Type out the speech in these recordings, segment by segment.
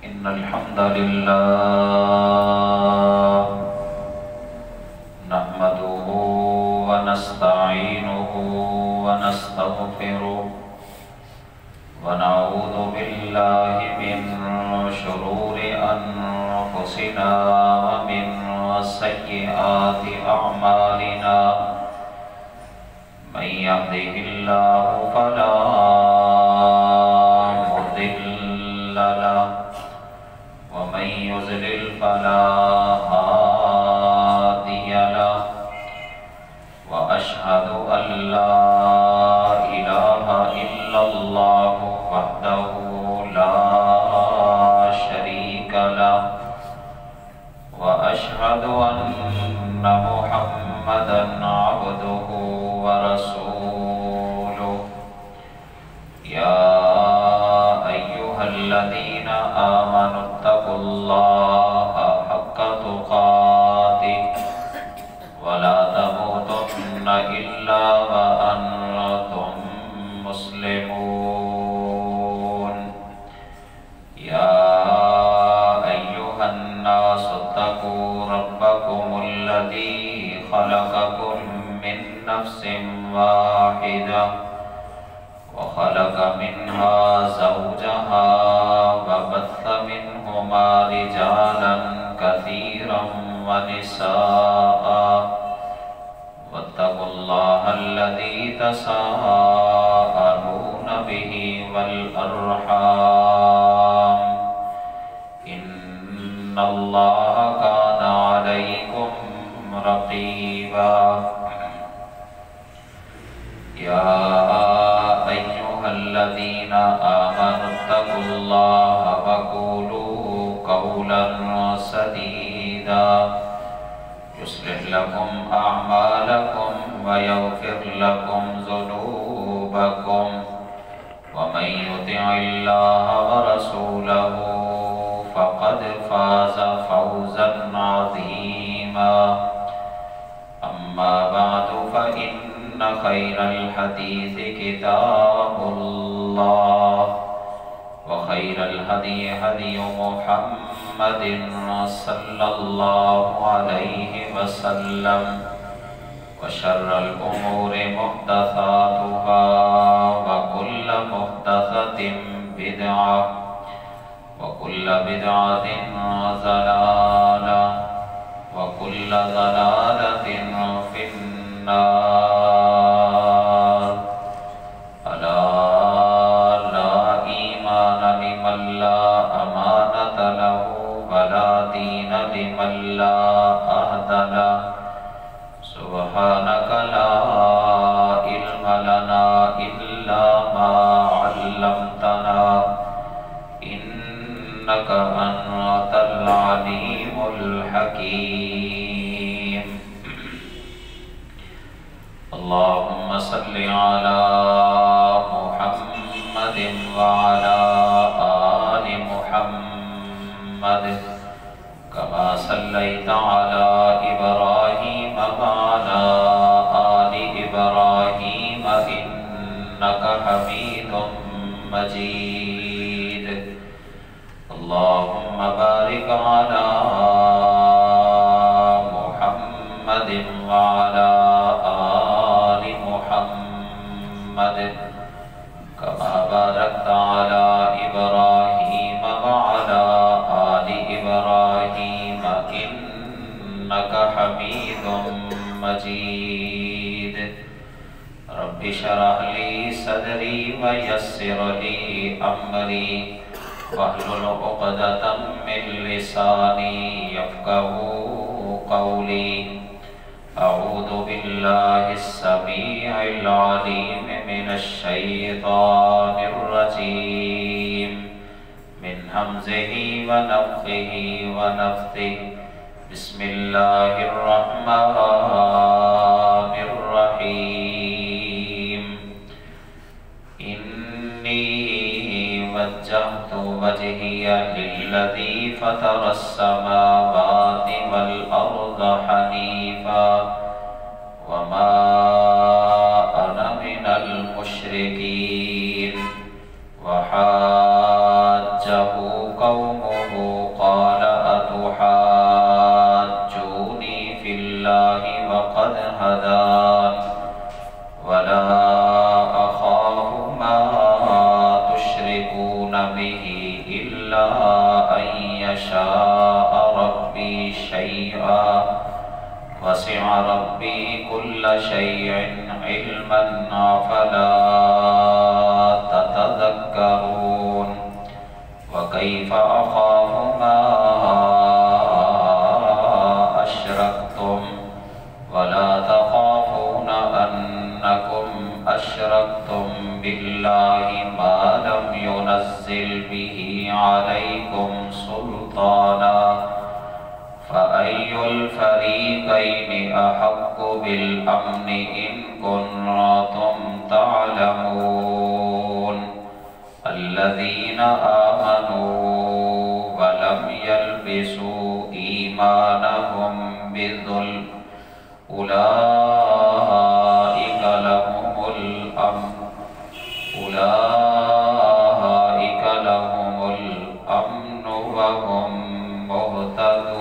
إن الحمد لله نحمده ونستعينه ونستغفره ونعوذ بالله من شرور أنفسنا ومن سيئات أعمالنا من يهده الله فلا مضل له ومن يضلل فلا هادي له وأشهد أن لا إله إلا الله وحده لا شريك له وأشهد أن محمدًا عبده ورسوله يا أيها الذين آمنوا اتقوا الله حق تقاته ولا تموتن إلا وأنتم مسلمون يا أيها الناس اتقوا ربكم الذي خلقكم من نفس واحدة وخلق منها زوجها وبث منهما رجالا كثيرا ونساء واتقوا الله الذي تساءلون به والأرحام إن الله كان عليكم رقيبا يا أيها الذين آمنوا اتقوا الله وقولوا قولا سديدا يصلح لكم أعمالكم ويغفر لكم ذنوبكم ومن يطع الله ورسوله فقد فاز فوزا عظيما أما بعد فإن خير الحديث كتاب الله وخير الهدي هدي محمد صلى الله عليه وسلم وشر الأمور محدثاتها وكل محدثة بدعة وكل بدعة ضلالة وكل ضلالة في النار ألا لا إيمان لمن لا أمانة له ولا دين لمن لا عهد له سبحانك لا علم لنا إلا ما علمتنا إنك أنت العليم الحكيم اللهم صل على محمد وعلى آل محمد كما صليت على إبراهيم وعلى آل إبراهيم إنك حميد مجيد اللهم بارك على محمد وعلى آل محمد كما باركت على إبراهيم وعلى آل إبراهيم إنك حميد مجيد رب اشرح لي صدري ويسر لي أمري واحلل عقدة من لساني يفقهوا قولي أعوذ بالله السميع العليم من الشيطان الرجيم من همزه ونفخه ونفثه بسم الله الرحمن الرحيم إني وجهت وجهي للذي فطر السماوات والأرض حنيفا وما أنا من المشركين وحاجه قومه تشركون به إلا أن يشاء ربي شيئا وسع ربي كل شيء علما أفلا تتذكرون وكيف أخاف ما أشركتم ولا تخافون أنكم أشركتم بالله ما لم ينزل به عليكم سلطانا فأي الفريقين أحق بالأمن إن كنتم تعلمون الذين آمنوا ولم يلبسوا إيمانهم بظلم أولئك لهم الأمن وهم مهتدون.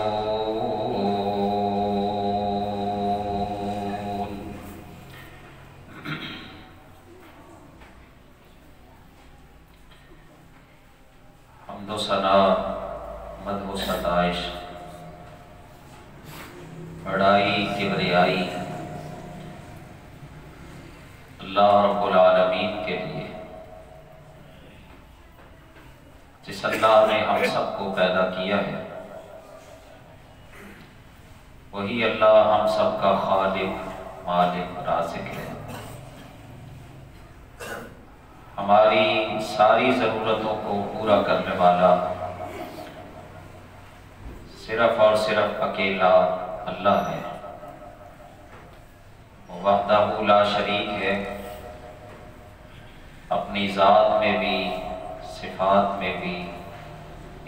حمد و ثنا، مدح و ستائش، بڑائی کبریائی اللہ رب العالمین کے لیے، جس اللہ نے ہم سب کو پیدا کیا ہے، وہی اللہ ہم سب کا خالق، مالک، رازق ہے، ہماری ساری ضرورتوں کو پورا کرنے والا صرف اور صرف اکیلا اللہ ہے، وحدہ لا شریک ہے، اپنی ذات میں بھی، صفات میں بھی،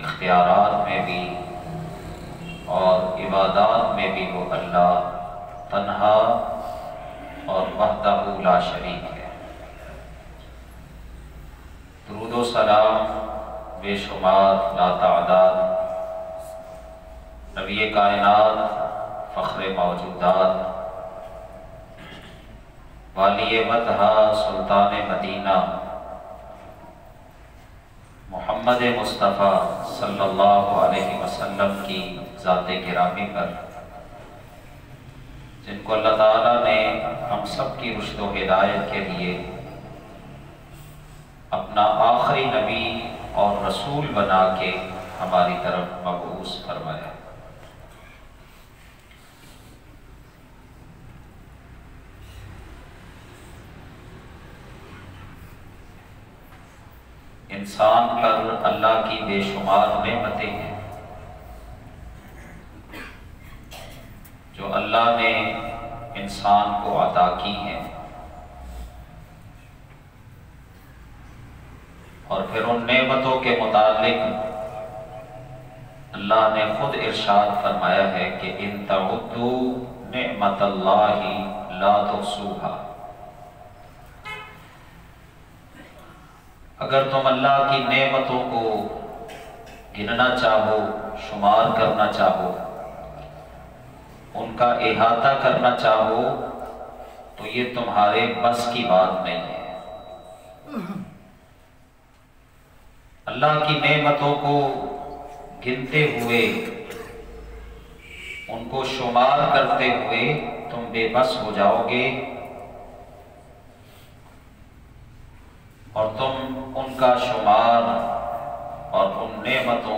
اختیارات میں بھی اور عبادات میں بھی وہ اللہ تنہا اور وحدہ لا شریک ہے۔ درود و سلام بے شمار لا تعداد نبی کائنات، فخر موجودات، والی مطہا، سلطان مدینہ، محمد مصطفیٰ صلی اللہ علیہ وسلم کی ذات گرامی پر، جن کو اللہ تعالیٰ نے ہم سب کی رشد و ہدایت کے لیے اپنا آخری نبی اور رسول بنا کے ہماری طرف مبعوث فرمایا۔ انسان پر اللہ کی بے شمار نعمتیں ہیں جو اللہ نے انسان کو عطا کی ہیں، اور پھر ان نعمتوں کے متعلق اللہ نے خود ارشاد فرمایا ہے کہ ان تعدوا نعمت اللہ لا تحصوها، اگر تم اللہ کی نعمتوں کو گننا چاہو، شمار کرنا چاہو، ان کا احاطہ کرنا چاہو، تو یہ تمہارے بس کی بات نہیں ہے۔ اللہ کی نعمتوں کو گنتے ہوئے، ان کو شمار کرتے ہوئے تم بے بس ہو جاؤ گے، اور تم ان کا شمار اور ان نعمتوں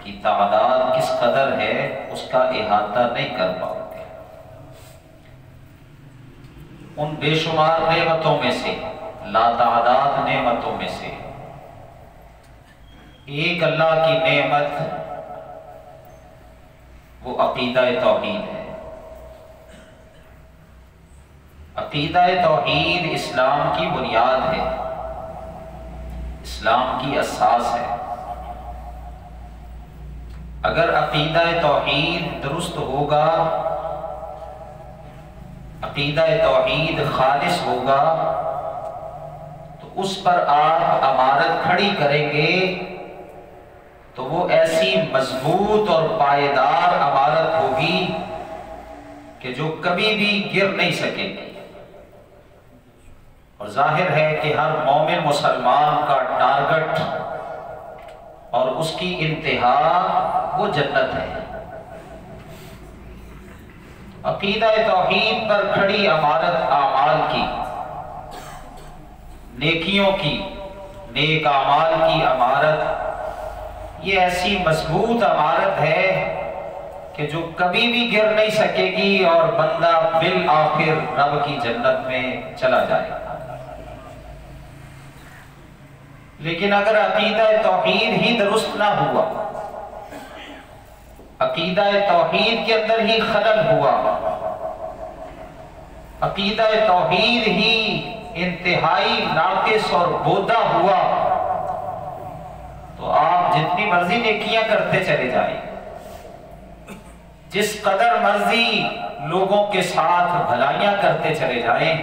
کی تعداد کس قدر ہے اس کا احاطہ نہیں کر پاؤ گے۔ ان بے شمار نعمتوں میں سے، لاتعداد نعمتوں میں سے ایک اللہ کی نعمت وہ عقیدہ توحید ہے۔ عقیدہ توحید اسلام کی بنیاد ہے، اسلام کی اساس ہے۔ اگر عقیدہ توحید درست ہوگا، عقیدہ توحید خالص ہوگا، تو اس پر آپ عمارت کھڑی کریں گے تو وہ ایسی مضبوط اور پائیدار عمارت ہوگی کہ جو کبھی بھی گر نہیں سکے گی۔ اور ظاہر ہے کہ ہر مومن مسلمان کا ٹارگٹ اور اس کی انتہا وہ جنت ہے۔ عقیدہ توحید پر کھڑی عمارت اعمال کی، نیکیوں کی، نیک اعمال کی عمارت، یہ ایسی مضبوط عمارت ہے کہ جو کبھی بھی گر نہیں سکے گی اور بندہ بالآخر رب کی جنت میں چلا جائے گا۔ لیکن اگر عقیدہ توحید ہی درست نہ ہوا، عقیدہ توحید کے اندر ہی خلل ہوا، عقیدہ توحید ہی انتہائی ناقص اور بودا ہوا، تو آپ جتنی مرضی نیکیاں کرتے چلے جائیں، جس قدر مرضی لوگوں کے ساتھ بھلائیاں کرتے چلے جائیں،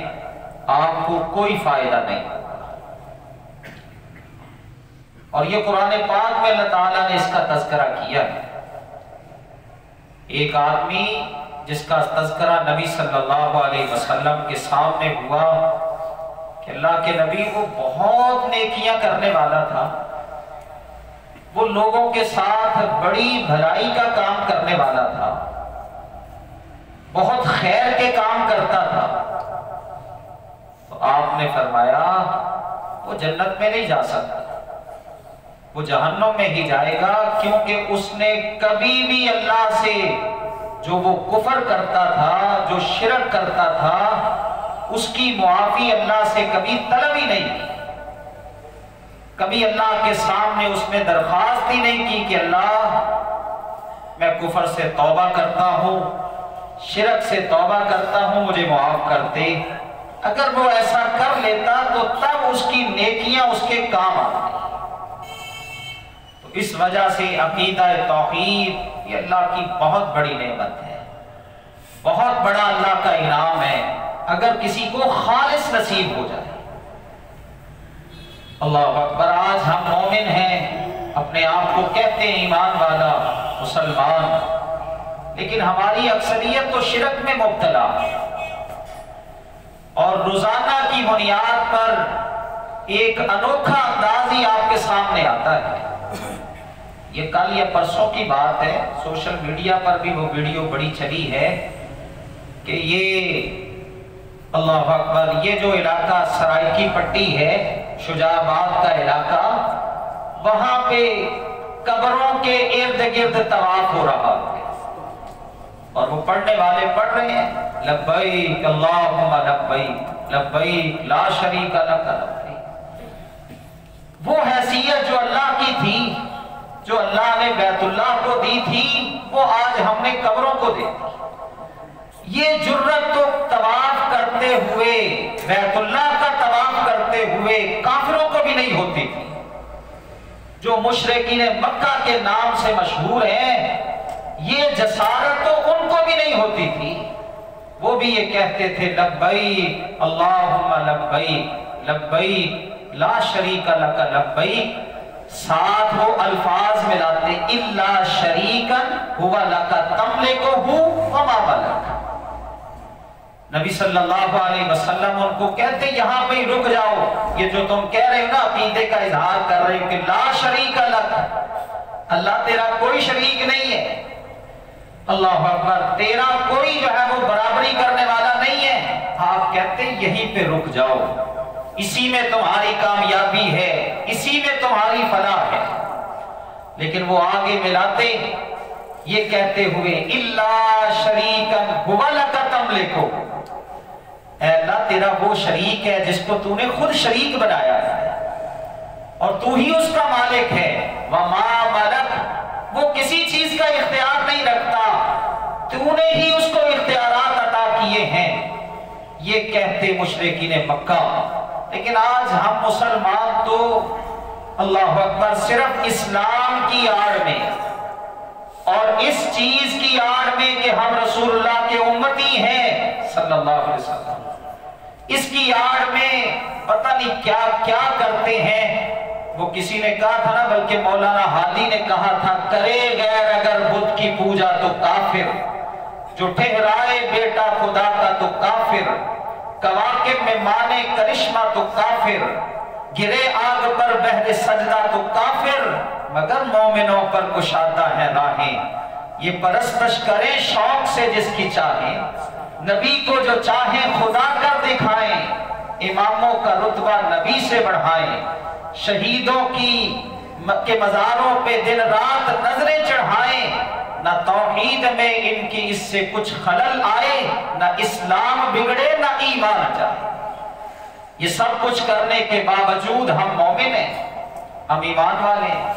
آپ کو کوئی فائدہ نہیں۔ اور یہ قرآن پاک میں اللہ تعالیٰ نے اس کا تذکرہ کیا ہے۔ ایک آدمی جس کا تذکرہ نبی صلی اللہ علیہ وسلم کے سامنے ہوا کہ اللہ کے نبی وہ بہت نیکیاں کرنے والا تھا، وہ لوگوں کے ساتھ بڑی بھلائی کا کام کرنے والا تھا، بہت خیر کے کام کرتا تھا، تو آپ نے فرمایا وہ جنت میں نہیں جا سکتا، وہ جہنم میں ہی جائے گا، کیونکہ اس نے کبھی بھی اللہ سے جو وہ کفر کرتا تھا، جو شرک کرتا تھا، اس کی معافی اللہ سے کبھی طلب ہی نہیں کی، کبھی اللہ کے سامنے اس نے درخواست ہی نہیں کی کہ اللہ میں کفر سے توبہ کرتا ہوں، شرک سے توبہ کرتا ہوں، مجھے معاف کر دے۔ اگر وہ ایسا کر لیتا تو تب اس کی نیکیاں اس کے کام آتی۔ اس وجہ سے عقیدہ توحید یہ اللہ کی بہت بڑی نعمت ہے، بہت بڑا اللہ کا انعام ہے اگر کسی کو خالص نصیب ہو جائے۔ اللہ اکبر، آج ہم مومن ہیں، اپنے آپ کو کہتے ہیں ایمان والا مسلمان، لیکن ہماری اکثریت تو شرک میں مبتلا اور روزانہ کی بنیاد پر ایک انوکھا انداز ہی آپ کے سامنے آتا ہے۔ یہ کل یا پرسوں کی بات ہے، سوشل میڈیا پر بھی وہ ویڈیو بڑی چلی ہے کہ یہ اللہ اکبر، یہ جو علاقہ سرائکی پٹی ہے، شجاع آباد کا علاقہ، وہاں پہ قبروں کے ارد گرد طواف ہو رہا ہے اور وہ پڑھنے والے پڑھ رہے ہیں لبیک اللہم لبیک لبیک لا شریک لک لبیک۔ وہ حیثیت جو اللہ کی تھی، جو اللہ نے بیت اللہ کو دی تھی، وہ آج ہم نے قبروں کو دی۔ یہ جرت تو طواف کرتے ہوئے، بیت اللہ کا طواف کرتے ہوئے کافروں کو بھی نہیں ہوتی تھی، جو مشرکین مکہ کے نام سے مشہور ہیں، یہ جسارت تو ان کو بھی نہیں ہوتی تھی۔ وہ بھی یہ کہتے تھے لبیک اللہم لبیک لبیک لا شریک لک لبیک، ساتھ وہ الفاظ ملاتے الا شریکا ہوا لک تملکہ وما ملک۔ نبی صلی اللہ علیہ وسلم ان کو کہتے یہاں پہ ہی رک جاؤ، یہ جو تم کہہ رہے ہو نا، عقیدے کا اظہار کر رہے ہو کہ لا شریک لک، اللہ تیرا کوئی شریک نہیں ہے، اللہ اکبر، تیرا کوئی جو ہے وہ برابری کرنے والا نہیں ہے، آپ کہتے یہیں پہ رک جاؤ، اسی میں تمہاری کامیابی ہے، اسی میں تمہاری فلاح ہے۔ لیکن وہ آگے ملاتے یہ کہتے ہوئے الا شریکا ہوا لک تملکہ، اے اللہ تیرا وہ شریک ہے جس کو تو نے خود شریک بنایا ہے اور تو ہی اس کا مالک ہے، وما ملک، وہ کسی چیز کا اختیار نہیں رکھتا، تو نے ہی اس کو اختیارات عطا کیے ہیں، یہ کہتے مشرکین مکہ۔ لیکن آج ہم مسلمان تو اللہ اکبر صرف اسلام کی آڑ میں اور اس چیز کی آڑ میں کہ ہم رسول اللہ کے امتی ہیں صلی اللہ علیہ وسلم، اس کی آڑ میں پتہ نہیں کیا کیا کرتے ہیں۔ وہ کسی نے کہا تھا نا، بلکہ مولانا ہادی نے کہا تھا، کرے غیر اگر بدھ کی پوجا تو کافر، جو ٹھہرائے بیٹا خدا کا تو کافر، کواکب میں مانے کرشمہ تو کافر، گرے آگ پر بہر سجدہ تو کافر، مگر مومنوں پر کشادہ ہے راہیں، یہ پرستش کریں شوق سے جس کی چاہیں، نبی کو جو چاہیں خدا کر دکھائیں، اماموں کا رتبہ نبی سے بڑھائیں، شہیدوں کے مزاروں پہ دن رات نظریں چڑھائیں، نہ توحید میں ان کی اس سے کچھ خلل آئے، نہ اسلام بگڑے نہ ایمان جائے۔ یہ سب کچھ کرنے کے باوجود ہم مومن ہیں، ہم ایمان والے ہیں۔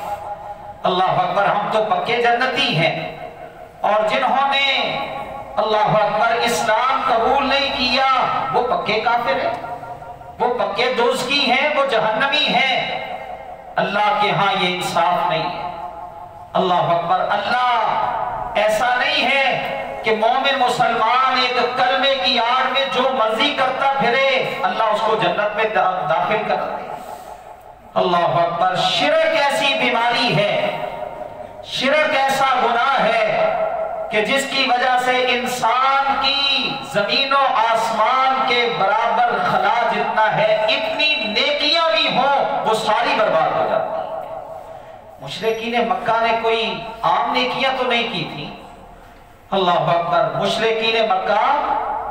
اللہ اکبر، ہم تو پکے جنتی ہیں، اور جنہوں نے اللہ اکبر اسلام قبول نہیں کیا وہ پکے کافر ہیں، وہ پکے دوزخی ہیں، وہ جہنمی ہیں۔ اللہ کے ہاں یہ انصاف نہیں ہے۔ اللہ اکبر، اللہ ایسا نہیں ہے کہ مومن مسلمان ایک کلمے کی آڑ میں جو مرضی کرتا پھرے اللہ اس کو جنت میں داخل کر دے۔ اللہ اکبر، شرک ایسی بیماری ہے، شرک ایسا گناہ ہے کہ جس کی وجہ سے انسان کی زمین و آسمان کے برابر خلا جتنا ہے، اتنی نیکیاں بھی ہوں وہ ساری برباد ہو جاتی ہیں۔ مشرکین مکہ نے کوئی عام نیکیاں تو نہیں کی تھی۔ اللہ اکبر، مشرکین مکہ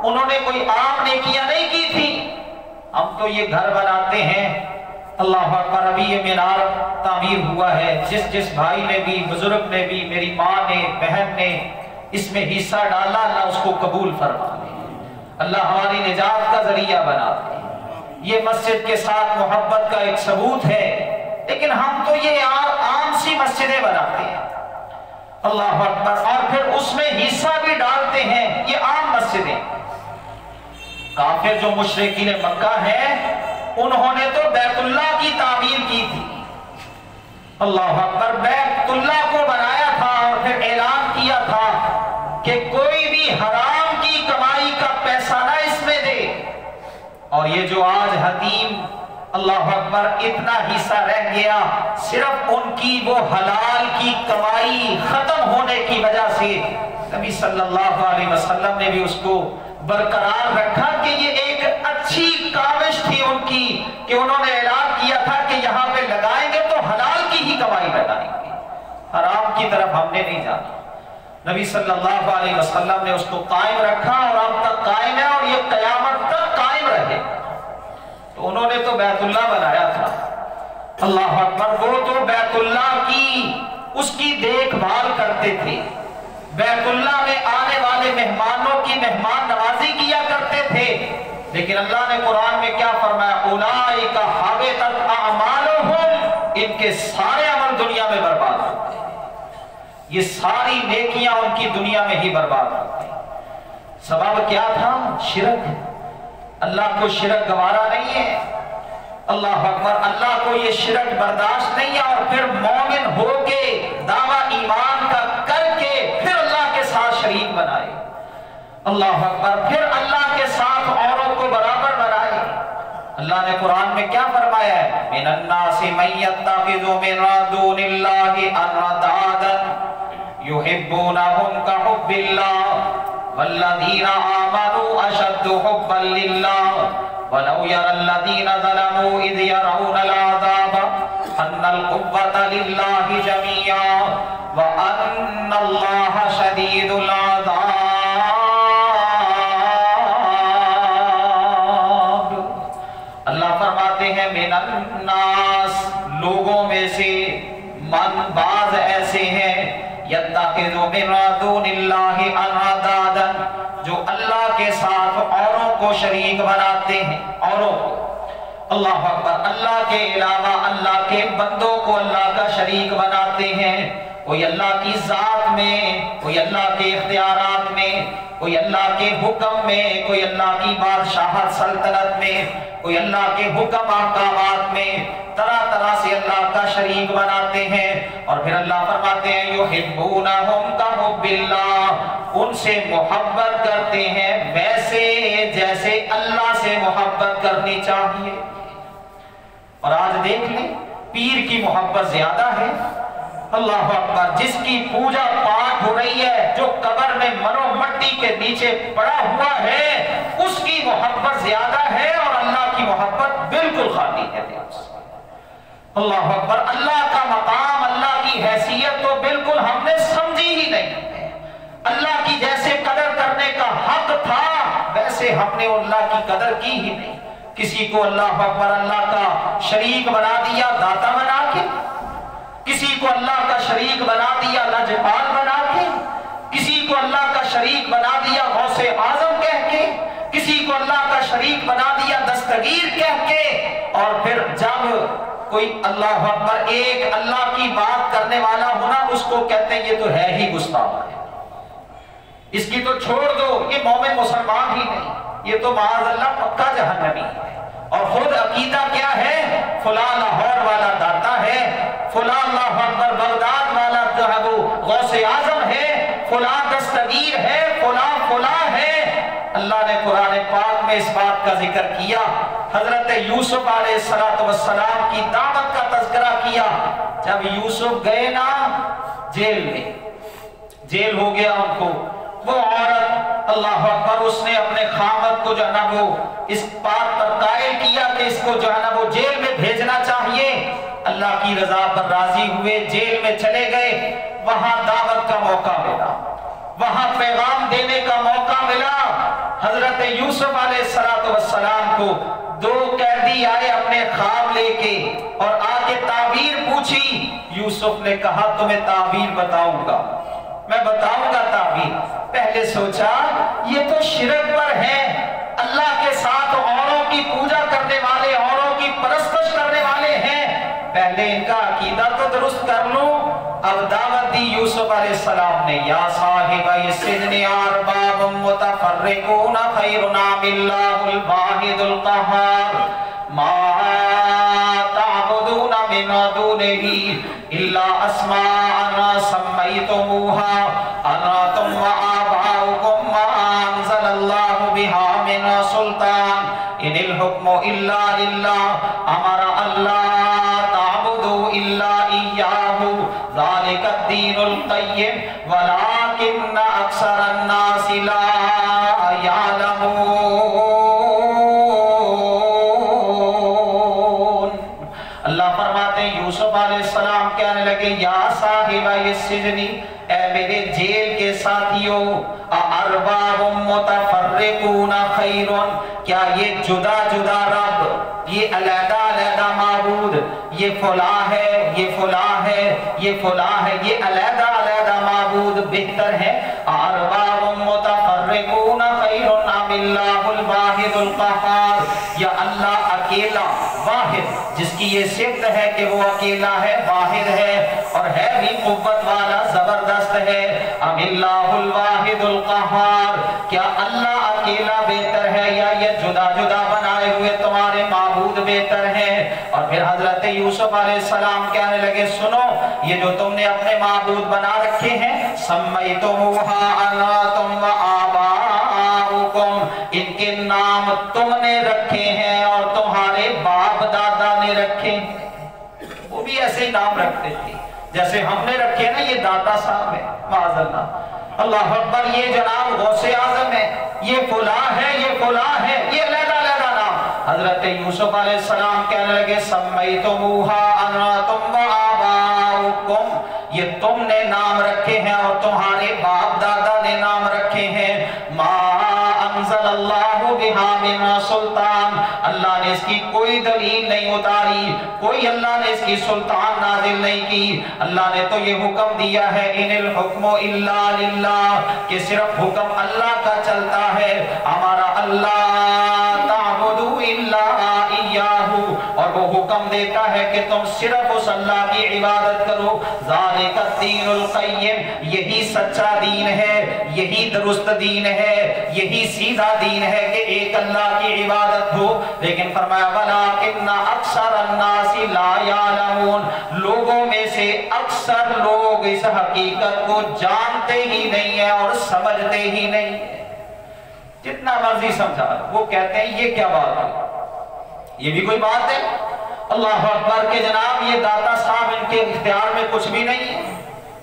انہوں نے کوئی عام نیکیاں نہیں کی تھی۔ ہم تو یہ گھر بناتے ہیں، اللہ اکبر، ابھی یہ مینار تعمیر ہوا ہے، جس بھائی نے بھی، بزرگ نے بھی، میری ماں نے، بہن نے اس میں حصہ ڈالا، اللہ اس کو قبول فرما دے، اللہ ہماری نجات کا ذریعہ بنا دے۔ یہ مسجد کے ساتھ محبت کا ایک ثبوت ہے، لیکن ہم تو یہ عام سی مسجدیں بناتے ہیں، اللہ اکبر، اور پھر اس میں حصہ بھی ڈالتے ہیں، یہ عام مسجدیں۔ کافر جو مشرکین مکہ ہیں انہوں نے تو بیت اللہ کی تعمیر کی تھی، اللہ اکبر، بیت اللہ کو بنایا تھا اور پھر اعلان کیا تھا کہ کوئی بھی حرام کی کمائی کا پیسہ نہ اس میں دے۔ اور یہ جو آج حتیم اللہ اکبر اتنا حصہ رہ گیا، صرف ان کی وہ حلال کی کمائی ختم ہونے کی وجہ سے نبی صلی اللہ علیہ وسلم نے بھی اس کو برقرار رکھا کہ یہ ایک اچھی کاوش تھی ان کی، کہ انہوں نے اعلان کیا تھا کہ یہاں پہ لگائیں گے تو حلال کی ہی کمائی لگائیں گے، حرام کی طرف ہم نے نہیں جانا۔ نبی صلی اللہ علیہ وسلم نے اس کو قائم رکھا اور اب تک قائم ہے اور یہ قیامت تک قائم رہے۔ تو انہوں نے تو بیت اللہ بنایا تھا، اللہ اکبر، وہ تو بیت اللہ کی اس کی دیکھ بھال کرتے تھے، بیت اللہ میں آنے والے مہمانوں کی مہمان نوازی کیا کرتے تھے، لیکن اللہ نے قرآن میں کیا فرمایا؟ اولئک حبطت اعمالہم، ان کے سارے عمل دنیا میں برباد ہوتے ہیں، یہ ساری نیکیاں ان کی دنیا میں ہی برباد ہوتی ہیں۔ سبب کیا تھا؟ شرک۔ اللہ کو شرک گوارا نہیں ہے، اللہ اکبر، اللہ کو یہ شرک برداشت نہیں ہے، اور پھر مومن ہو کے دعویٰ ایمان کا کر کے پھر اللہ کے ساتھ شریک بنائے، اللہ اکبر، پھر اللہ کے ساتھ اوروں کو برابر بنائے۔ اللہ نے قرآن میں کیا فرمایا ہے؟ من الناس من یتخذ من دون اللہ اندادا یحبونہم کحب اللہ والذین آمنوا اشد حبا للہ وَلَوْ يَرَى الَّذِينَ ظَلَمُوا إِذْ يَرَوْنَ الْعَذَابَ أَنَّ الْقُوَّةَ لِلَّهِ جَمِيعًا وَأَنَّ اللَّهَ شَدِيدُ الْعَذَابِ۔ اللہ فرماتے ہیں مِنَ النَّاسِ، لوگوں میں سے، من بعض ایسے ہیں، يَتَّخِذُ مِن دُونِ اللَّهِ أَندادا، جو اللہ کے ساتھ اوروں کو شریک بناتے ہیں، اوروں کو، اللہ اکبر، اللہ کے علاوہ اللہ کے بندوں کو اللہ کا شریک بناتے ہیں، کوئی اللہ کی ذات میں، کوئی اللہ کے اختیارات میں، کوئی اللہ کے حکم میں، کوئی اللہ کی بادشاہت سلطنت میں، کوئی اللہ کے حکم احکامات میں، طرح طرح سے اللہ کا شریک بناتے ہیں، اور پھر اللہ فرماتے ہیں یحبونہم کحب اللہ، ان سے محبت کرتے ہیں ویسے جیسے اللہ سے محبت کرنی چاہیے۔ اور آج دیکھ لیں، پیر کی محبت زیادہ ہے، اللہ اکبر، جس کی پوجا پاٹ ہو رہی ہے، جو قبر میں مرو مٹی کے نیچے پڑا ہوا ہے، اس کی محبت زیادہ ہے اور اللہ کی محبت بالکل خالی ہے دل سے۔ اللہ اکبر، اللہ کا مقام، اللہ کی حیثیت تو بالکل ہم نے سمجھی ہی نہیں ہے۔ اللہ کی جیسے قدر کرنے کا حق تھا ویسے ہم نے اللہ کی قدر کی ہی نہیں۔ کسی کو اللہ اکبر اللہ کا شریک بنا دیا داتا بنا کے، کسی کو اللہ کا شریک بنا دیا لاجپال بنا کے، کسی کو اللہ کا شریک بنا دیا غوث اعظم کہہ کے، کسی کو اللہ کا شریک بنا دیا دستگیر کہہ کے، اور پھر جب کوئی اللہ اکبر ایک اللہ کی بات کرنے والا ہونا اس کو کہتے ہیں یہ تو ہے ہی گستاخ ہے، اس کی تو چھوڑ دو، یہ مومن مسلمان ہی نہیں، یہ تو معاذ اللہ پکا جہنمی ہے۔ اور خود عقیدہ کیا ہے؟ فلاں لاہور والا داتا ہے، فلاں اللہ اکبر بغداد والا جو ہے وہ غوث اعظم ہے، فلاں دستگیر ہے، فلاں فلاں ہے۔ اللہ نے قرآن پاک میں اس بات کا ذکر کیا، حضرت یوسف علیہ السلام کی دعوت کا تذکرہ کیا۔ جب یوسف گئے نا جیل میں، جیل ہو گیا ان کو، وہ عورت اللہ اکبر اس نے اپنے خامد کو جو ہے نا وہ اس بات پر قائل کیا کہ اس کو جو ہے نا وہ جیل میں بھیجنا چاہیے۔ اللہ کی رضا پر راضی ہوئے، جیل میں چلے گئے، وہاں دعوت کا موقع ملا، وہاں پیغام دینے کا موقع ملا۔ حضرت یوسف علیہ السلام کو دو قیدی آئے اپنے خواب لے کے اور آ کے تعبیر پوچھی۔ یوسف نے کہا تمہیں تعبیر بتاؤں گا، میں بتاؤں گا تعبیر۔ پہلے سوچا یہ تو شرک پر ہے، اللہ کے ساتھ اوروں کی پوجا کرنے والے، اوروں کی پرستش کرنے والے ہیں، پہلے ان کا عقیدہ تو درست کر لوں۔ اب دعوت دی یوسف علیہ السلام نے، یا صاحب السجن ارباب متفرقون خیر ام اللہ الواحد القہار ما تعبدون من دونہ الا اسماء سمیتموها انتم وآباؤکم ما انزل اللہ بها من سلطان ان الحکم الا للہ امر اللہ تعبدوا الا ایاہ ذالک الدین القیم ولکن اکثر الناس لا یعلمون۔ اللہ فرماتے ہیں یوسف علیہ السلام کہنے لگے، یا صاحب السجن، اے میرے جیل کے ساتھیوں، ارباب متفرقون خیر، کیا یہ جدا جدا رب، یہ علیحدہ علیحدہ معبود، یہ فلاں ہے، یہ فلاں ہے، یہ فلاں ہے، یہ علیحدہ علیحدہ معبود بہتر ہے؟ ارباب متفرقون خیر ام اللہ الواحد القہار، یا اللہ اکیلا واحد جس کی یہ صفت ہے کہ وہ اکیلا ہے، واحد ہے اور ہے بھی قوت والا، زبردست ہے، ام اللہ الواحد القہار، کیا اللہ اکیلا بہتر ہے یا یہ جدا جدا بنائے ہوئے تمہارے معبود بہتر ہیں؟ اور پھر حضرت یوسف علیہ السلام کہنے لگے، سنو یہ جو تم نے اپنے معبود بنا رکھے ہیں، سمیتموها انتم وآباؤکم، ان کے نام تم نے رکھے ہیں اور تمہارے باپ دادا نے رکھے ہیں۔ وہ بھی ایسے ہی نام رکھتے تھے جیسے ہم نے رکھے نا، یہ داتا صاحب ہے معاذ اللہ، اللہ اکبر، یہ جناب غوث اعظم ہے، یہ فلاں ہے، یہ فلاں ہے، یہ علیحدہ علیحدہ نام۔ حضرت یوسف علیہ السلام کہنے لگے، سمیتموها انتم وآباؤکم، یہ تم نے نام رکھے ہیں اور تمہارے باپ دادا نے نام رکھے ہیں، ما انزل اللہ بها من سلطان، اللہ نے اس کی کوئی دلیل نہیں اتاری، کوئی اللہ نے اس کی سلطان نازل نہیں کی، اللہ نے تو یہ حکم دیا ہے، ان الحکم الا للہ، کہ صرف حکم اللہ کا چلتا ہے، ہمارا اللہ تعبدوا الا ایاہ، اور وہ حکم دیتا ہے کہ تم صرف اس اللہ کی عبادت کرو، ذالک الدین القیم، یہی سچا دین ہے، یہی درست دین ہے، یہی سیدھا دین ہے کہ ایک اللہ کی عبادت ہو۔ لیکن فرمایا ولکن اکثر الناس لا یعلمون، لوگوں میں سے اکثر لوگ اس حقیقت کو جانتے ہی نہیں ہیں اور سمجھتے ہی نہیں ہیں، جتنا مرضی سمجھا وہ کہتے ہیں یہ کیا بات ہے، یہ بھی کوئی بات ہے؟ اللہ اکبر کہ جناب یہ داتا صاحب ان کے اختیار میں کچھ بھی نہیں ہے،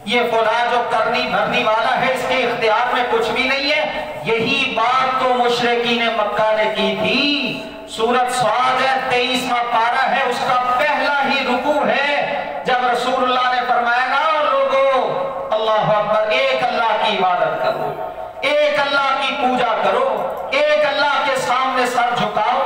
یہ فلاں جو کرنی بھرنی والا ہے اس کے اختیار میں کچھ بھی نہیں ہے. یہی بات تو مشرکین مکہ نے کی تھی. سورۃ صاد ہے 23واں پارہ ہے, اس کا پہلا ہی رکوع ہے جب رسول اللہ نے فرمایا نا لوگو اللہ اکبر, ایک اللہ کی عبادت کرو, ایک اللہ کی پوجا کرو, ایک اللہ کے سامنے سر جھکاؤ,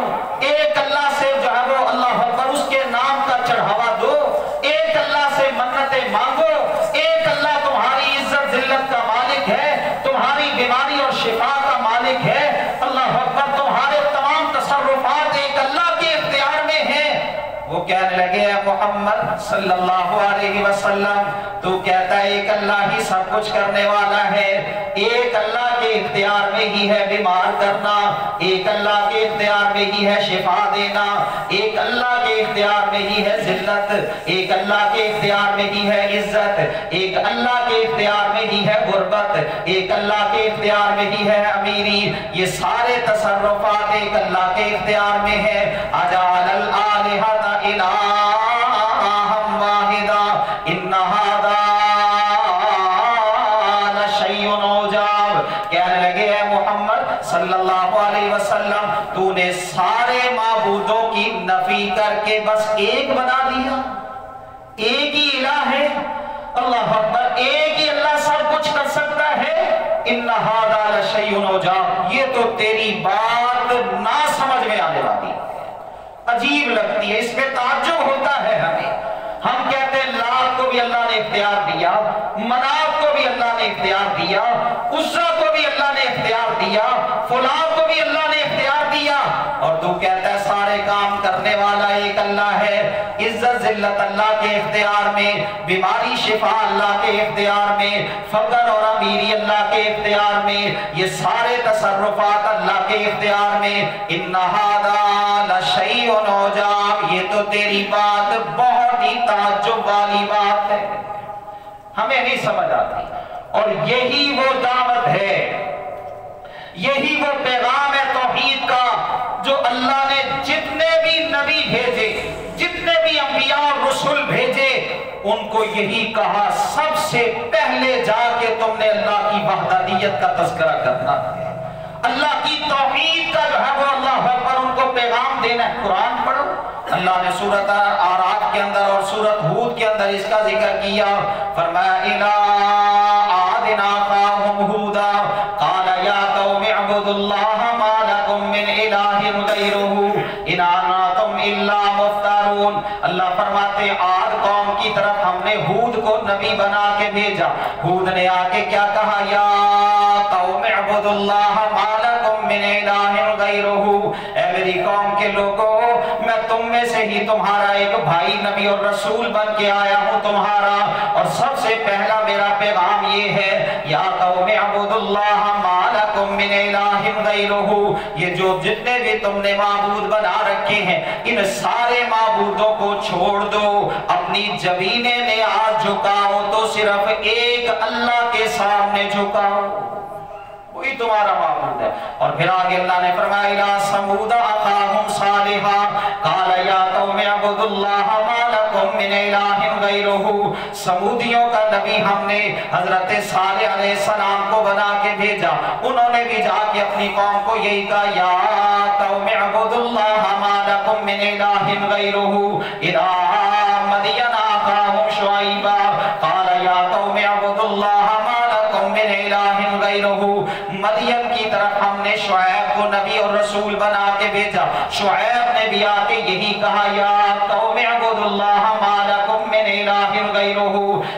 ایک اللہ سے جو ہے وہ اللہ اکبر اس کے نام کا چڑھاوا دو, ایک اللہ سے منتیں مانگو, ایک اللہ تمہاری عزت ذلت کا مالک ہے, تمہاری بیماری اور شفا کا مالک ہے. اللہ اکبر, تمہارے تمام تصرفات ایک اللہ کے اختیار میں ہیں. وہ کہنے لگے اے محمد صلی اللہ علیہ وسلم, تو کہتا ہے ایک اللہ ہی سب کچھ کرنے والا ہے, ایک اللہ کے اختیار میں ہی ہے بیمار کرنا, ایک اللہ کے اختیار میں ہی ہے شفا دینا, ایک اللہ کے اختیار میں ہی ہے ذلت, ایک اللہ کے اختیار میں ہی ہے عزت, ایک اللہ کے اختیار میں ہی ہے غربت, ایک اللہ کے اختیار میں ہی ہے امیری. یہ سارے تصرفات ایک اللہ کے اختیار میں ہے. اجعل الآلہۃ الہا واحدا ان ھذا لشیء عجاب. کہنے لگے اے محمد صلی اللہ علیہ وسلم, تو نے سارے معبودوں کی نفی کر کے بس ایک بنا دیا, ایک ہی الہ ہے. اللہ اکبر, ایک ہی اللہ سب کچھ کر سکتا ہے. ان ھذا لشیء عجاب, یہ تو تیری بات نہ سمجھ میں آنے والی ہے, عجیب لگتی ہے, اس میں تعجب ہوتا ہے ہمیں. ہم کہتے ہیں لات کو بھی اللہ نے اختیار دیا, منات کو بھی اللہ نے اختیار دیا, عزا کو بھی اللہ نے اختیار دیا, فلاں کو بھی اللہ نے اختیار دیا, اور تو کہتا ہے سارے کام کرنے والا ایک اللہ ہے. عزت ذلت اللہ کے اختیار میں, بیماری شفا اللہ کے اختیار میں, فقر اور امیری اللہ کے اختیار میں, یہ سارے تصرفات اللہ کے اختیار میں. ان ھذا لشیء عجاب, یہ تو تیری بات بہت ہی تعجب والی بات ہے, ہمیں نہیں سمجھ آتی. اور یہی وہ دعوت ہے, یہی وہ پیغام ہے توحید کا جو اللہ نے جتنے بھی نبی بھیجے, جتنے بھی انبیاء اور رسول بھیجے, ان کو یہی کہا سب سے پہلے جا کے تم نے اللہ کی وحدانیت کا تذکرہ کرنا ہے, اللہ کی توحید کا جو ہے وہ اللہ اکبر ان کو پیغام دینا ہے. قرآن پڑھو, اللہ نے سورۃ اعراف کے اندر اور سورۃ ہود کے اندر اس کا ذکر کیا. فرمایا اِلَىٰ عَادٍ أَخَاهُمْ هُودًا قَالَ يَا قَوْمِ اعْبُدُوا اللَّهَ مَا لَكُم مِّنْ إِلَٰهٍ غَيْرُهُ إِنْ أَنتُمْ إِلَّا مُفْتَرُونَ. اللہ فرماتے عاد قوم کی طرف ہم نے ہود کو نبی بنا کے بھیجا. ہود نے آ کے کیا کہا, یا قوم اعبدوا اللہ ما لکم من الہ غیرہ, اے میری قوم کے لوگوں, میں تم میں سے ہی تمہارا ایک بھائی نبی اور رسول بن کے آیا ہوں تمہارا, اور سب سے پہلا میرا پیغام یہ ہے, یا قوم اعبدوا اللہ ما لکم من الہ غیرہ, یہ جو جتنے بھی تم نے معبود بنا رکھے ہیں ان سارے معبودوں کو چھوڑ دو, اپنی جبینیں نیاز جھکاؤ تو صرف ایک اللہ کے سامنے جھکاؤ, وہی تمہارا معبود ہے. اور پھر آگے اللہ نے فرمایا اِلَىٰ ثَمُودَ أَخَاهُمْ صَالِحًا قَالَ يَا قَوْمِ اعْبُدُوا اللَّهَ مَا لَكُم مِّنْ إِلَٰهٍ غَيْرُهُ. سمودیوں کا نبی ہم نے حضرت صالح علیہ السلام کو بنا کے بھیجا, انہوں نے بھی جا کے اپنی قوم کو یہی کہا, یا قوم اعبدوا اللَّهَ مَا لَكُم مِّنْ إِلَٰهٍ غَيْرُهُ. إِلَىٰ مَدْيَنَ أَخَاهُمْ شُعَيْبًا قَالَ يَا قَوْمِ اعْبُدُوا اللَّهَ مَا لَكُم مِّنْ إِلَٰهٍ غَيْرُهُ. مدین کی طرف ہم نے شعیب کو نبی اور رسول بنا کے بھیجا, شعیب نے بھی آ کے یہی کہا, یا قوم اعبدوا اللہ ما لکم من الہ غیرہ,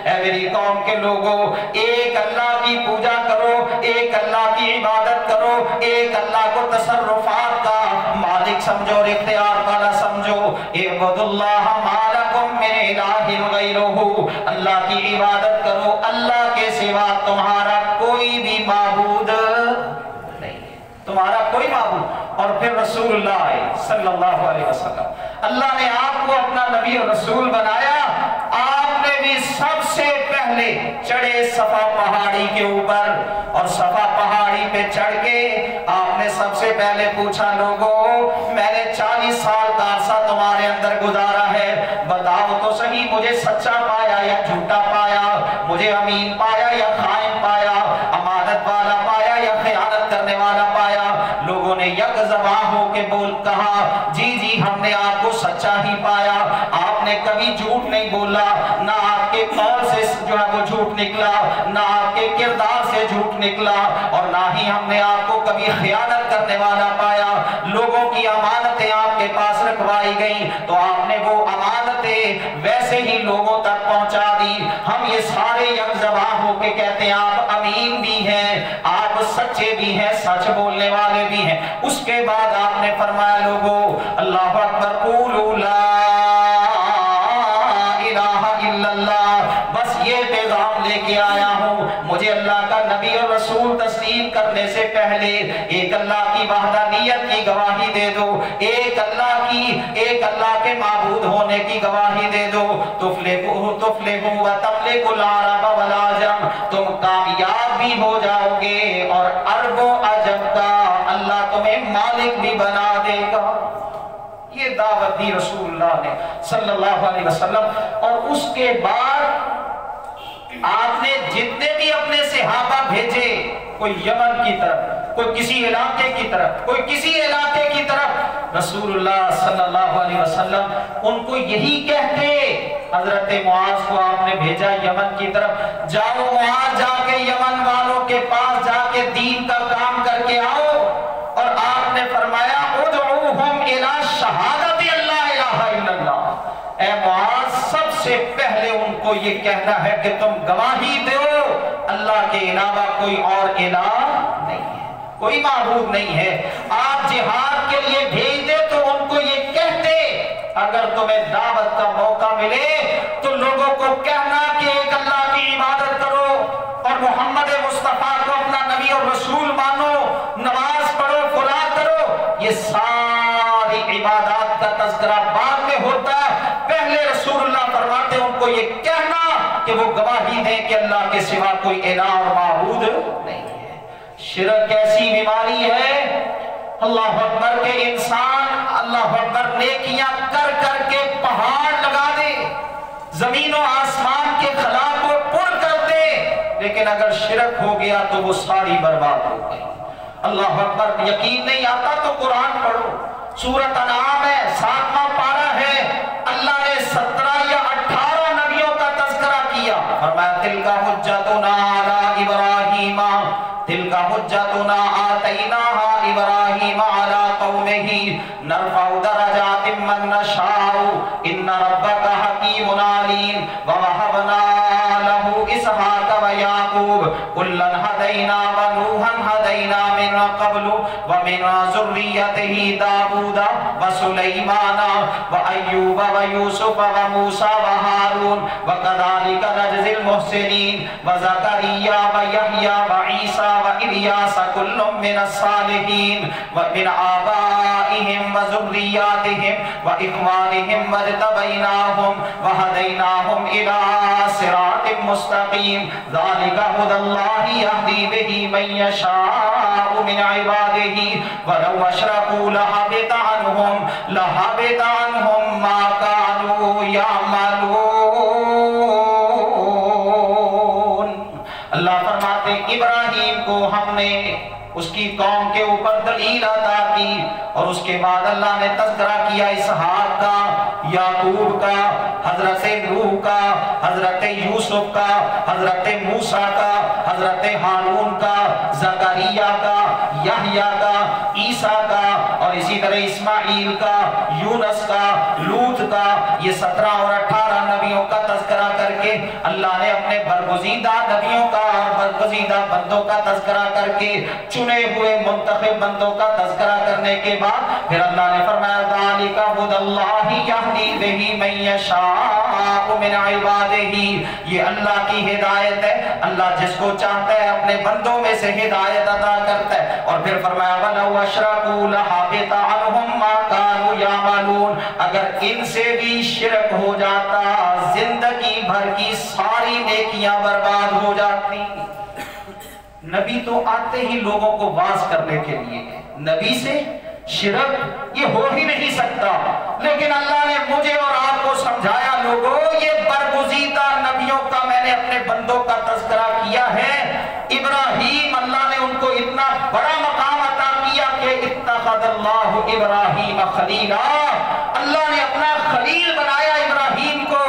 اے میری قوم کے لوگوں, ایک اللہ کی پوجا کرو, ایک اللہ کی عبادت کرو, ایک اللہ کو تصرفات کا مالک سمجھو اور اختیار والا سمجھو. اعبدوا اللہ ما لکم من الہ غیرہ, اللہ کی عبادت کرو, اللہ کے سوا تمہارا کوئی بھی معبود نہیں, تمہارا کوئی معبود. اور پھر رسول اللہ صلی اللہ علیہ وسلم, اللہ نے آپ کو اپنا نبی اور رسول بنایا, آپ نے بھی سب سے پہلے چڑھے صفا پہاڑی کے اوپر, اور صفا پہاڑی پہ چڑھ کے آپ نے سب سے پہلے پوچھا, لوگوں میں نے 40 سال کا عرصہ تمہارے اندر گزارا ہے, بتاؤ تو صحیح مجھے سچا پایا یا جھوٹا پایا, مجھے امین پایا یا خائن پایا، امانت والا پایا یا خیانت کرنے والا پایا؟ لوگوں نے یک زباں ہو کے بول کہا جی جی ہم نے آپ کو سچا ہی پایا، آپ نے کبھی جھوٹ نہیں بولا، نہ آپ کے قول سے جو ہے وہ جھوٹ نکلا، نہ آپ کے کردار سے جھوٹ نکلا، اور نہ ہی ہم نے آپ کو کبھی خیانت کرنے والا پایا۔ لوگوں کی امانتیں آپ کے پاس رکھوائی گئیں تو آپ نے وہ امانتیں ویسے ہی لوگوں تک پہنچا دی۔ ہم یہ سارے یک زباں ہو کے کہتے ہیں آپ امین بھی ہیں، آپ سچے بھی ہیں، سچ بولنے والے بھی ہیں۔ اس کے بعد آپ نے فرمایا لوگوں اللہ اکبر قولوا لا الہ الا اللہ، بس یہ پیغام لے کے آیا ہوں، مجھے اللہ کا نبی اور رسول تسلیم کرنے سے پہلے ایک اللہ کی وحدانیت کی گواہی دے دو، ایک اللہ کے معبود ہونے کی گواہی دے دو، تفلحوا وتملكوا العرب والعجم، تم کامیاب بھی ہو جاؤ گے اور عرب و عجم کا اللہ تمہیں مالک بھی بنا دے گا۔ یہ دعوت دی رسول اللہ نے صلی اللہ علیہ وسلم، اور اس کے بعد آپ نے جتنے بھی اپنے صحابہ بھیجے، کوئی یمن کی طرف، کوئی کسی علاقے کی طرف، کوئی کسی علاقے کی طرف، رسول اللہ صلی اللہ علیہ وسلم ان کو یہی کہتے۔ حضرت معاذ کو آپ نے بھیجا یمن کی طرف، جاؤ وہاں جا کے یمن والوں کے پاس جا کے دین کا کام کر کے آؤ، اور آپ نے فرمایا ادعوہم الی شہادت اللہ الہ الا اللہ، اے معاذ سب سے پہلے ان کو یہ کہنا ہے کہ تم گواہی دو اللہ کے علاوہ کوئی اور الہ نہیں ہے، کوئی معبود نہیں ہے۔ آپ جہاد کے لیے بھیج دے تو ان کو یہ کہتے، اگر تمہیں دعوت کا موقع ملے تو لوگوں کو کہنا کہ ایک اللہ کی عبادت کرو اور محمد مصطفیٰ کو اپنا نبی اور رسول مانو، نماز پڑھو، فلاں کرو۔ یہ ساری عبادات کا تذکرہ بعد میں ہوتا، پہلے رسول اللہ فرماتے ان کو یہ کہنا کہ وہ گواہی دیں کہ اللہ کے سوا کوئی الہ اور معبود نہیں ہے۔ شرک ایسی بیماری ہے اللہ اکبر کہ انسان اللہ اکبر نیکیاں کر کر کے پہاڑ لگا دے، زمین و آسمان کے خلا کو پر کر دے، لیکن اگر شرک ہو گیا تو وہ ساری برباد ہو گئی۔ اللہ اکبر، یقین نہیں آتا تو قرآن پڑھو، سورۃ انعام ہے، 7واں پارہ ہے، اللہ نے 17 یا 18 نبیوں کا تذکرہ کیا، فرمایا تلک حجتنا علی ابراہیم، تلک حجتنا آتیناها ابراہیم علی قومہ نرفع درجات من نشاء ان ربک حکیم علیم ووهبنا له اسحاق ویعقوب کلا ہدینا ونوحا ہدینا من قبل ومن ذریته داود وسلیمان وایوب ویوسف وموسى وہارون وکذالک نجزی المحسنین وزکریا ویحیی وعیسی وإلیاس کل من الصالحین ومن آبائهم وذریاتهم وإخوانهم واجتبیناهم وہدیناهم إلی صراط مستقیم ذلک ھدی اللہ یہدی بہ من یشاء من عبادہ ولو اشرکوا لحبط عنہم ما کانوا یعملون۔ اللہ فرماتے ابراہیم کو ہم نے اس کی قوم کے اوپر دلیل عطا کی، اور اس کے بعد اللہ نے تذکرہ کیا اسحاق کا، یعقوب کا، حضرت نوح کا، حضرت یوسف کا، حضرت موسیٰ کا، حضرت ہارون کا، زکریا کا، یحییٰ کا، عیسیٰ کا، اور اسی طرح اسماعیل کا، یونس کا، لوط کا، یہ 17 اور 18 نبیوں کا تذکرہ کر کے اللہ نے اپنے برگزیدہ نبیوں کا اور برگزیدہ بندوں کا تذکرہ کر کے چنے ہوئے منتخب بندوں کا تذکرہ کرنے کے بعد پھر اللہ نے فرمایا ذالک ھدی اللہ یہدی بہ من یشاء من عبادہ، یہ اللہ کی ہدایت ہے، اللہ جس کو چاہتا ہے اپنے بندوں میں سے ہدایت عطا کرتا ہے۔ اور پھر فرمایا وَلَوْ أَشْرَكُوا لَحَبِطَ عَنْهُمْ مَا كَانُوا يَعْمَلُونَ، اگر ان سے بھی شرک ہو جاتا زندگی بھر کی ساری نیکیاں برباد ہو جاتی۔ نبی تو آتے ہی لوگوں کو واعظ کرنے کے لیے، نبی سے شرک یہ ہو ہی نہیں سکتا، لیکن اللہ نے مجھے اور آپ کو سمجھایا لوگوں یہ برگزیدہ نبیوں کا میں نے اپنے بندوں کا تذکرہ کیا ہے، ابراہیم اللہ نے ان کو اتنا بڑا مقام عطا کیا کہ اتخذ اللہ ابراہیم خلیلا، اللہ نے اپنا خلیل بنایا ابراہیم کو،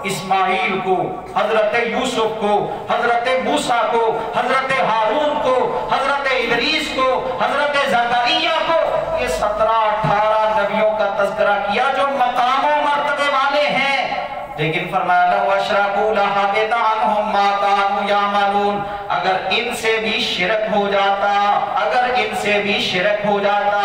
اسماعیل کو، حضرت یوسف کو، حضرت موسیٰ کو، حضرت ہارون کو، حضرت ادریس کو، حضرت زکریا کو، یہ 17-18 نبیوں کا تذکرہ کیا جو مقام و مرتبے والے ہیں۔ لیکن فرمایا لَوْ أَشْرَكُوا لَحَبِطَ عَنْهُمْ مَا كَانُوا يَعْمَلُونَ، اگر ان سے بھی شرک ہو جاتا، اگر ان سے بھی شرک ہو جاتا،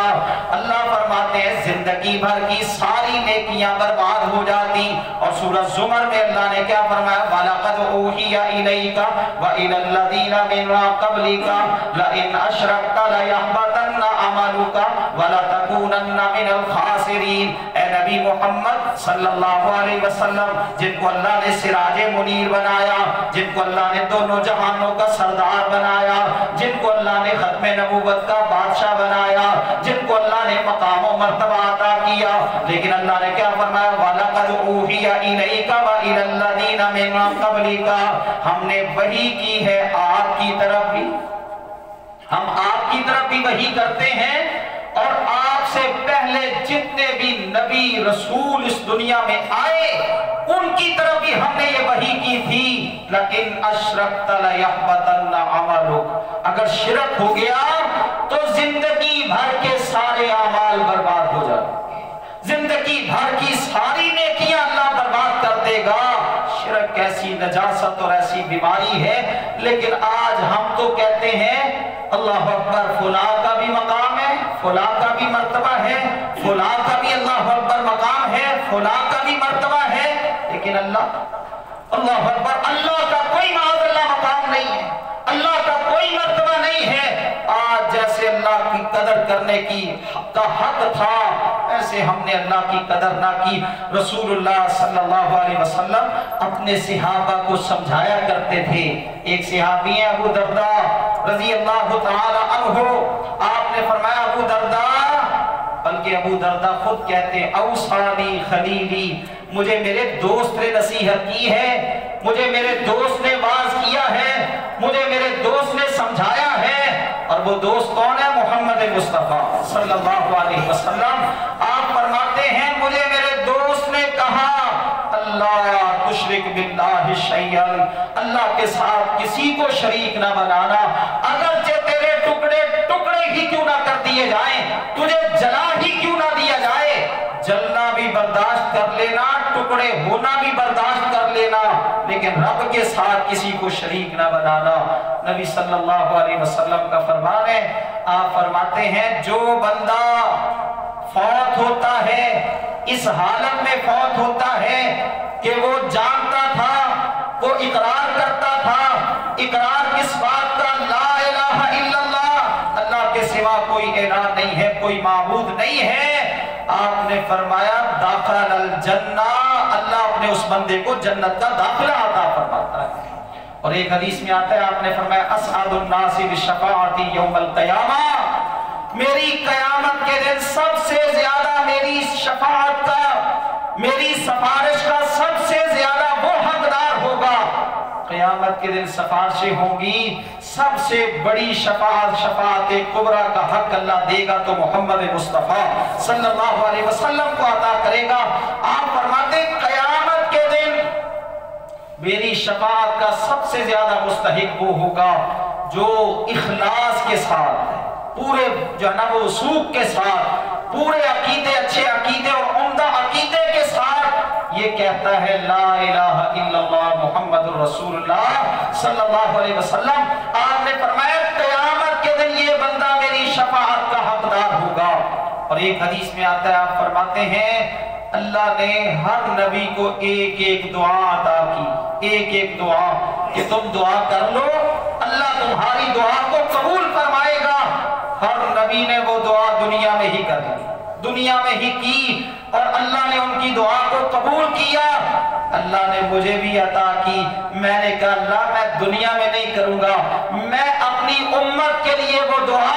اللہ فرماتے ہیں زندگی بھر کی ساری نیکیاں برباد ہو جاتی۔ اور سورہ زمر میں اللہ نے کیا فرمایا، وَلَقَدْ أُوحِيَ إِلَيْكَ وَإِلَى الَّذِينَ مِن قَبْلِكَ لَئِنْ أَشْرَكْتَ لَيَحْبَطَنَّ عَمَلُكَ وَلَتَكُونَنَّ مِنَ الْخَاسِرِينَ۔ اے نبی محمد صلی اللہ علیہ وسلم، جن کو اللہ نے سراج منیر بنایا، جن کو اللہ نے دونوں جہانوں کا سردار بنایا، جن کو اللہ نے ختم نبوت کا بادشاہ بنایا، جن کو اللہ نے مقام و مرتبہ عطا کیا، لیکن اللہ نے کیا فرمایا، وَلَقَدْ أُوحِيَ إِلَيْكَ وَإِلَى الَّذِينَ مِن قَبْلِكَ، ہم نے وحی کی ہے آپ کی طرف بھی، ہم آپ کی طرف بھی وحی کرتے ہیں، اور آپ سے پہلے جتنے بھی نبی رسول اس دنیا میں آئے ان کی طرف بھی ہم نے یہ وحی کی تھی، لَإِنْ أَشْرَكْتَ لَيَحْبَطَنَّ عَمَلُكَ، اگر شرک ہو گیا تو زندگی بھر کے سارے اعمال برباد ہو جائیں گے، زندگی بھر کی ساری نیکیاں اللہ برباد کر دے گا۔ شرک ایسی نجاست اور ایسی بیماری ہے، لیکن آج ہم تو کہتے ہیں اللہ اکبر، فلاں کا بھی مقام ہے، فلاں کا بھی مرتبہ ہے، فلاں کا بھی اللہ اکبر مقام ہے، فلاں کا بھی مرتبہ ہے، لیکن اللہ اکبر، اللہ کا کوئی معاذ اللہ مقام نہیں ہے، اللہ کا کوئی مرتبہ نہیں ہے۔ آج جیسے اللہ کی قدر کرنے کا حق تھا، ایسے ہم نے اللہ کی قدر نہ کی۔ رسول اللہ صلی اللہ علیہ وسلم اپنے صحابہ کو سمجھایا کرتے تھے۔ ایک صحابی ہیں ابو درداء رضی اللہ تعالی عنہ، آپ نے فرمایا ابو درداء، بلکہ ابو درداء خود کہتے ہیں اوصانی خلیلی، مجھے میرے دوست نے نصیحت کی ہے، مجھے میرے دوست نے واعظ کیا ہے، مجھے میرے دوست نے سمجھایا ہے، اور وہ دوست کون ہے؟ محمد مصطفیٰ صلی اللہ علیہ وسلم۔ آپ فرماتے ہیں مجھے میرے دوست نے کہا اللہ تشرک باللہ شیئا، اللہ کے ساتھ کسی کو شریک نہ بنانا، اگرچہ تیرے ٹکڑے ٹکڑے ہی کیوں نہ کر دیے جائیں، تجھے جلا ہی کیوں نہ دیا جائے، جلنا بھی برداشت کر لینا، ٹکڑے ہونا بھی برداشت کر لینا، لیکن رب کے ساتھ کسی کو شریک نہ بنانا۔ نبی صلی اللہ علیہ وسلم کا فرمان ہے، آپ فرماتے ہیں جو بندہ فوت ہوتا ہے اس حالت میں فوت ہوتا ہے کہ وہ جانتا تھا، وہ اقرار کرتا تھا، اقرار کس بات کا؟ لا الہ الا اللہ، اللہ کے سوا کوئی الہ نہیں ہے، کوئی معبود نہیں ہے۔ آپ نے فرمایا داخل الجنہ، اللہ اپنے اس بندے کو جنت کا داخلہ عطا فرماتا ہے۔ اور ایک حدیث میں آتا ہے، آپ نے فرمایا اسعد الناس بشفاعتی یوم القیامہ، میری قیامت کے دن سب سے زیادہ میری شفاعت کا، میری سفارش کا سب سے زیادہ وہ حقدار ہوگا۔ قیامت کے دن سفارشیں ہوں گی، سب سے بڑی شفاعت شفاعت کبریٰ کا حق اللہ دے گا تو محمد مصطفیٰ صلی اللہ علیہ وسلم کو عطا کرے گا۔ آپ فرماتے ہیں قیامت کے دن میری شفاعت کا سب سے زیادہ مستحق وہ ہوگا جو اخلاص کے ساتھ، پورے جو ہے نا وہ وثوق کے ساتھ، پورے عقیدے، اچھے عقیدے اور عمدہ عقیدے کے ساتھ یہ کہتا ہے لا الہ الا اللہ محمد الرسول اللہ صلی اللہ علیہ وسلم۔ آپ نے فرمایا قیامت کے دن یہ بندہ میری شفاعت کا حقدار ہوگا۔ اور ایک حدیث میں آتا ہے، آپ فرماتے ہیں اللہ نے ہر نبی کو ایک ایک دعا عطا کی، ایک ایک دعا کہ تم دعا کر لو اللہ تمہاری دعا کو قبول فرمائے گا۔ ہر نبی نے وہ دعا دنیا میں ہی کر لی، دنیا میں ہی کی، اور اللہ نے ان کی دعا کو قبول کیا۔ اللہ نے مجھے بھی عطا کی، میں نے کہا اللہ میں دنیا میں نہیں کروں گا، میں اپنی امت کے لیے وہ دعا